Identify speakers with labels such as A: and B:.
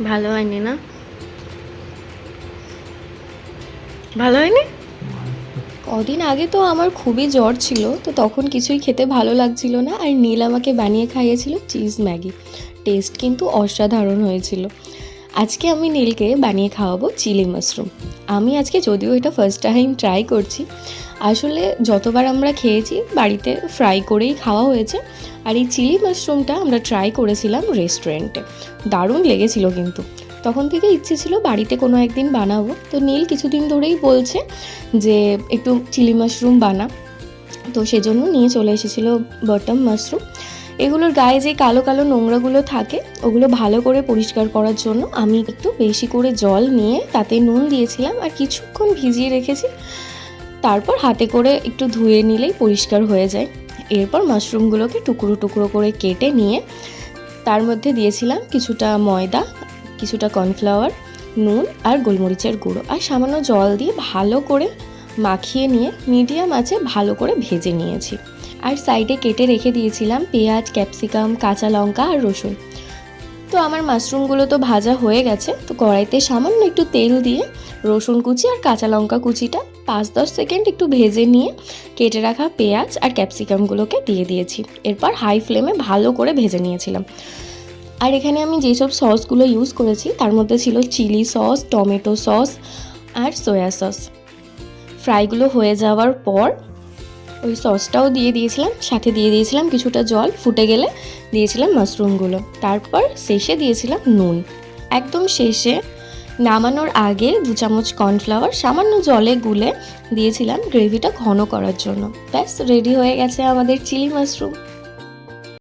A: ভালো হয়নি না? ভালো হয়নি?
B: কদিন আগে তো আমার খুবই জ্বর ছিল, তো তখন কিছুই খেতে ভালো লাগছিল না, আর নীল আমাকে বানিয়ে খাইয়েছিল চিজ ম্যাগি। টেস্ট কিন্তু অসাধারণ হয়েছিল। আজকে আমি নীলকে বানিয়ে খাওয়াবো চিলি মাশরুম। আমি আজকে যদিও এটা ফার্স্ট টাইম ট্রাই করছি। আসলে যতবার আমরা খেয়েছি বাড়িতে ফ্রাই করেই খাওয়া হয়েছে, আর এই চিলি মাশরুমটা আমরা ট্রাই করেছিলাম রেস্টুরেন্টে। দারুণ লেগেছিল কিন্তু। তখন থেকে ইচ্ছে ছিল বাড়িতে কোনো একদিন বানাবো। তো নীল কিছুদিন ধরেই বলছে যে একটু চিলি মাশরুম বানা, তো সেজন্য নিয়ে চলে এসেছিলো বটম মাশরুম। এগুলোর গায়ে যে কালো কালো নোংরাগুলো থাকে ওগুলো ভালো করে পরিষ্কার করার জন্য আমি একটু বেশি করে জল নিয়ে তাতে নুন দিয়েছিলাম আর কিছুক্ষণ ভিজিয়ে রেখেছি। তারপর হাতে করে একটু ধুয়ে নিলেই পরিষ্কার হয়ে যায়। এরপর মাশরুমগুলোকে টুকরো টুকরো করে কেটে নিয়ে তার মধ্যে দিয়েছিলাম কিছুটা ময়দা, কিছুটা কর্নফ্লাওয়ার, নুন আর গোলমরিচের গুঁড়ো, আর সামান্য জল দিয়ে ভালো করে মাখিয়ে নিয়ে মিডিয়াম আঁচে ভালো করে ভেজে নিয়েছি। আর সাইডে কেটে রেখে দিয়েছিলাম পেঁয়াজ, ক্যাপসিকাম, কাঁচা লঙ্কা আর রসুন। তো আমার মাশরুমগুলো তো ভাজা হয়ে গেছে, তো কড়াইতে সামান্য একটু তেল দিয়ে রসুন কুচি আর কাঁচা লঙ্কা কুচিটা 5-10 সেকেন্ড একটু ভেজে নিয়ে কেটে রাখা পেঁয়াজ আর ক্যাপসিকামগুলোকে দিয়ে দিয়েছি। এরপর হাই ফ্লেমে ভালো করে ভেজে নিয়েছিলাম। আর এখানে আমি যেসব সসগুলো ইউজ করেছি তার মধ্যে ছিল চিলি সস, টমেটো সস আর সয়া সস। ফ্রাইগুলো হয়ে যাওয়ার পর ওই সসটাও দিয়ে দিয়েছিলাম, সাথে দিয়ে দিয়েছিলাম কিছুটা জল, ফুটে গেলে দিয়েছিলাম মাশরুমগুলো, তারপর শেষে দিয়েছিলাম নুন। একদম শেষে নামানোর আগে 2 চামচ কর্নফ্লাওয়ার সামান্য জলে গুলে দিয়েছিলাম গ্রেভিটা ঘন করার জন্য। ব্যাস রেডি হয়ে গেছে আমাদের চিলি মাশরুম।